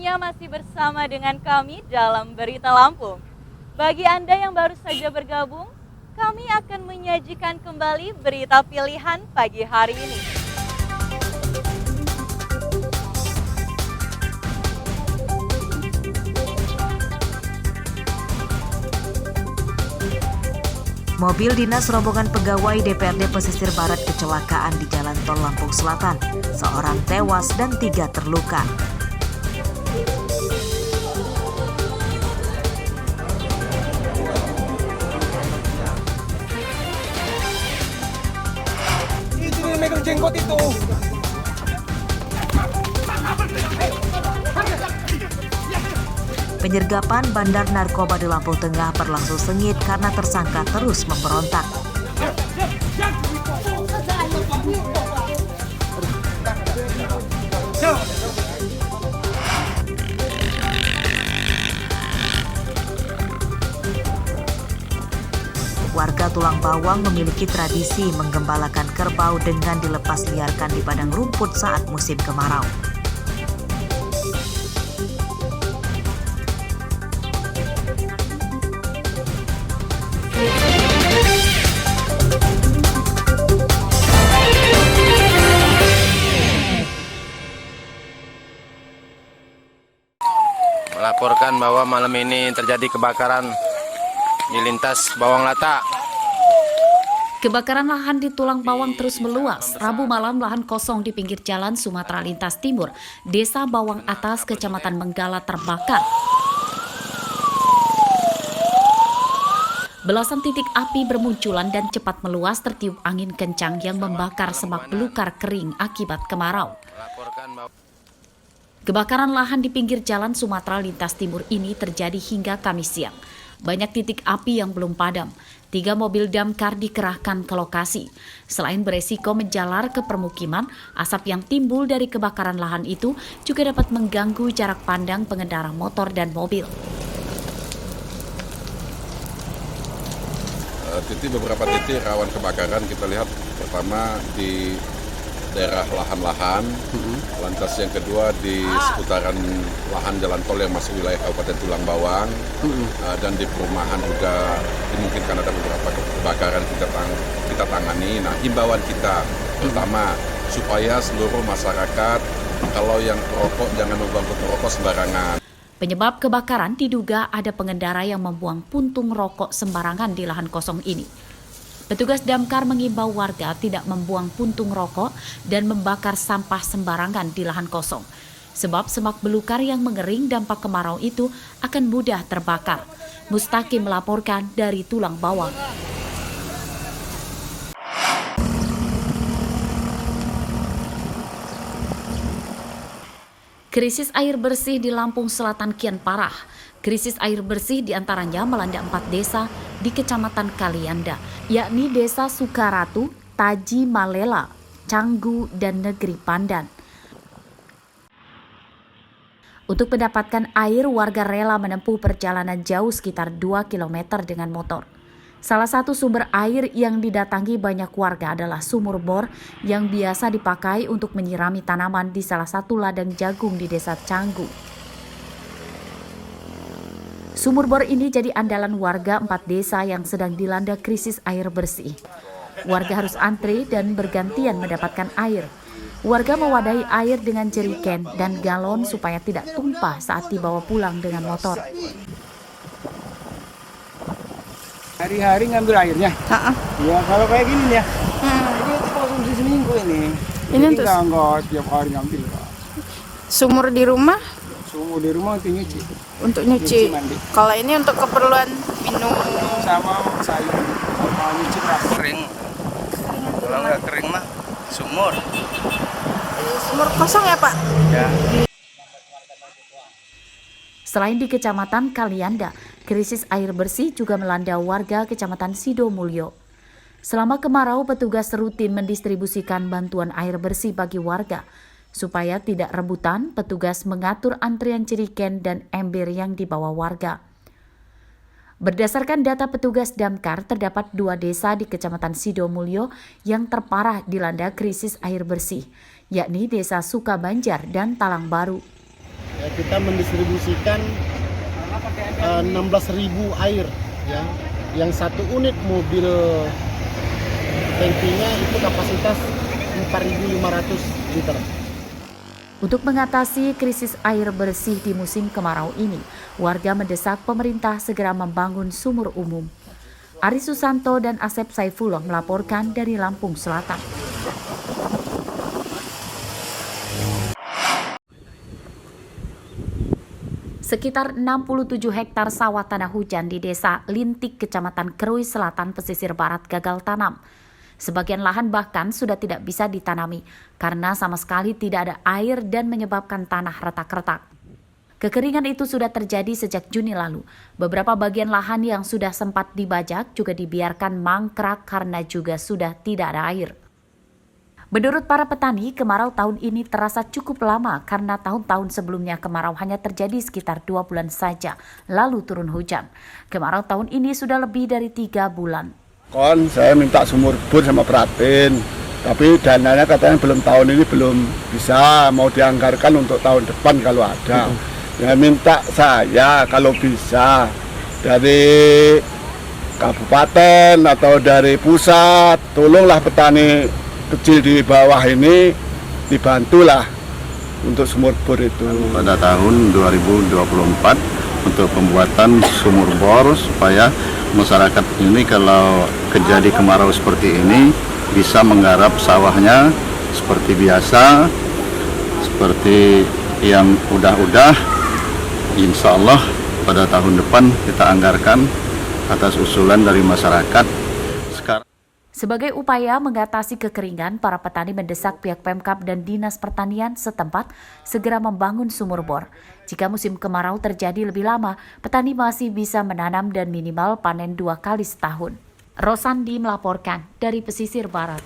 semuanya, masih bersama dengan kami dalam Berita Lampung. Bagi Anda yang baru saja bergabung, kami akan menyajikan kembali berita pilihan pagi hari ini. Mobil dinas rombongan pegawai DPRD Pesisir Barat kecelakaan di Jalan Tol Lampung Selatan. Seorang tewas dan 3 terluka. Itu yang megang jenggot itu. Penyergapan bandar narkoba di Lampung Tengah berlangsung sengit karena tersangka terus memberontak. Warga Tulang Bawang memiliki tradisi menggembalakan kerbau dengan dilepas liarkan di padang rumput saat musim kemarau. Melaporkan bahwa malam ini terjadi kebakaran di lintas Bawang Lata. Kebakaran lahan di Tulang Bawang terus meluas. Rabu malam lahan kosong di pinggir jalan Sumatera Lintas Timur, Desa Bawang Atas, Kecamatan Menggala terbakar. Belasan titik api bermunculan dan cepat meluas tertiup angin kencang yang membakar semak belukar kering akibat kemarau. Kebakaran lahan di pinggir jalan Sumatera Lintas Timur ini terjadi hingga Kamis siang. Banyak titik api yang belum padam. 3 mobil damkar dikerahkan ke lokasi. Selain beresiko menjalar ke permukiman, asap yang timbul dari kebakaran lahan itu juga dapat mengganggu jarak pandang pengendara motor dan mobil. Beberapa titik rawan kebakaran kita lihat, pertama di daerah lahan-lahan, lantas yang kedua di seputaran lahan jalan tol yang masuk wilayah Kabupaten Tulang Bawang, dan di perumahan juga dimungkinkan ada beberapa kebakaran kita tangani. Nah, himbauan kita pertama supaya seluruh masyarakat kalau yang perokok jangan membuang rokok sembarangan. Penyebab kebakaran diduga ada pengendara yang membuang puntung rokok sembarangan di lahan kosong ini. Petugas damkar mengimbau warga tidak membuang puntung rokok dan membakar sampah sembarangan di lahan kosong. Sebab semak belukar yang mengering dampak kemarau itu akan mudah terbakar. Mustaqim melaporkan dari Tulang Bawang. Krisis air bersih di Lampung Selatan kian parah. Krisis air bersih diantaranya melanda 4 desa di Kecamatan Kalianda, yakni Desa Sukaratu, Taji Malela, Canggu, dan Negeri Pandan. Untuk mendapatkan air, warga rela menempuh perjalanan jauh sekitar 2 km dengan motor. Salah satu sumber air yang didatangi banyak warga adalah sumur bor yang biasa dipakai untuk menyirami tanaman di salah satu ladang jagung di Desa Canggu. Sumur bor ini jadi andalan warga 4 desa yang sedang dilanda krisis air bersih. Warga harus antre dan bergantian mendapatkan air. Warga mewadahi air dengan jeriken dan galon supaya tidak tumpah saat dibawa pulang dengan motor. Hari-hari ngambil airnya? Ya kalau kayak gini ya. Ini konsumsi seminggu ini. Ini Jadi untuk enggak tiap hari ngambil. sumur di rumah Sumur di rumah untuk nyuci. untuk nyuci. Mandi. Kalau ini untuk keperluan minum. Sama sayur, sama nyuci beras. Kering. Kalau nggak kering mah sumur. Sumur kosong ya Pak? Ya. Selain di Kecamatan Kalianda, krisis air bersih juga melanda warga Kecamatan Sidomulyo. Selama kemarau, petugas rutin mendistribusikan bantuan air bersih bagi warga. Supaya tidak rebutan, petugas mengatur antrian jeriken dan ember yang dibawa warga. Berdasarkan data petugas damkar, terdapat 2 desa di Kecamatan Sidomulyo yang terparah dilanda krisis air bersih, yakni Desa Sukabanjar dan Talang Baru. Kita mendistribusikan 16.000 air, ya. Yang satu unit mobil tangkinya itu kapasitas 4.500 liter. Untuk mengatasi krisis air bersih di musim kemarau ini, warga mendesak pemerintah segera membangun sumur umum. Aris Susanto dan Asep Saifullah melaporkan dari Lampung Selatan. Sekitar 67 hektar sawah tanah hujan di Desa Lintik, Kecamatan Krui Selatan, pesisir barat gagal tanam. Sebagian lahan bahkan sudah tidak bisa ditanami karena sama sekali tidak ada air dan menyebabkan tanah retak-retak. Kekeringan itu sudah terjadi sejak Juni lalu. Beberapa bagian lahan yang sudah sempat dibajak juga dibiarkan mangkrak karena juga sudah tidak ada air. Menurut para petani, kemarau tahun ini terasa cukup lama karena tahun-tahun sebelumnya kemarau hanya terjadi sekitar 2 bulan saja, lalu turun hujan. Kemarau tahun ini sudah lebih dari 3 bulan. Saya minta sumur bor sama Pratin, tapi dananya katanya tahun ini belum bisa, mau dianggarkan untuk tahun depan kalau ada. Ya minta saya kalau bisa dari kabupaten atau dari pusat, tolonglah petani kecil di bawah ini dibantulah untuk sumur bor itu. Pada tahun 2024 untuk pembuatan sumur bor supaya masyarakat ini kalau terjadi kemarau seperti ini bisa menggarap sawahnya seperti biasa, seperti yang udah-udah. Insya Allah pada tahun depan kita anggarkan atas usulan dari masyarakat. Sebagai upaya mengatasi kekeringan, para petani mendesak pihak Pemkab dan Dinas Pertanian setempat segera membangun sumur bor. Jika musim kemarau terjadi lebih lama, petani masih bisa menanam dan minimal panen 2 kali setahun. Rosandi melaporkan dari pesisir barat.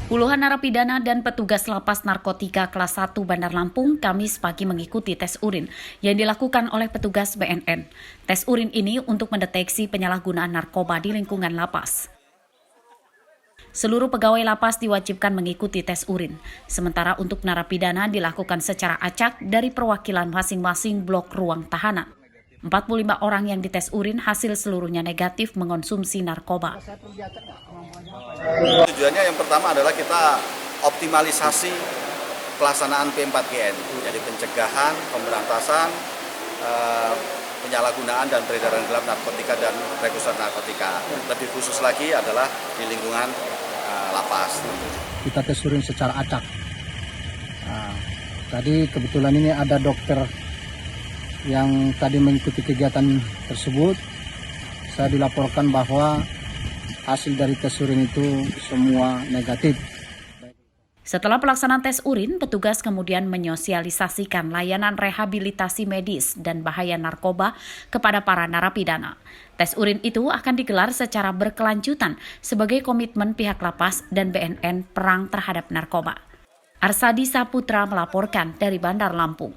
Puluhan narapidana dan petugas lapas narkotika kelas 1 Bandar Lampung Kamis pagi mengikuti tes urin yang dilakukan oleh petugas BNN. Tes urin ini untuk mendeteksi penyalahgunaan narkoba di lingkungan lapas. Seluruh pegawai lapas diwajibkan mengikuti tes urin, sementara untuk narapidana dilakukan secara acak dari perwakilan masing-masing blok ruang tahanan. 45 orang yang dites urin hasil seluruhnya negatif mengonsumsi narkoba. Tujuannya yang pertama adalah kita optimalisasi pelaksanaan P4GN, jadi pencegahan, pemberantasan, penyalahgunaan dan peredaran gelap narkotika dan prekurser narkotika. Lebih khusus lagi adalah di lingkungan lapas. Kita tes urin secara acak. Tadi kebetulan ini ada dokter yang tadi mengikuti kegiatan tersebut. Saya dilaporkan bahwa hasil dari tes urin itu semua negatif. Setelah pelaksanaan tes urin, petugas kemudian menyosialisasikan layanan rehabilitasi medis dan bahaya narkoba kepada para narapidana. Tes urin itu akan digelar secara berkelanjutan sebagai komitmen pihak lapas dan BNN perang terhadap narkoba. Arsadi Saputra melaporkan dari Bandar Lampung.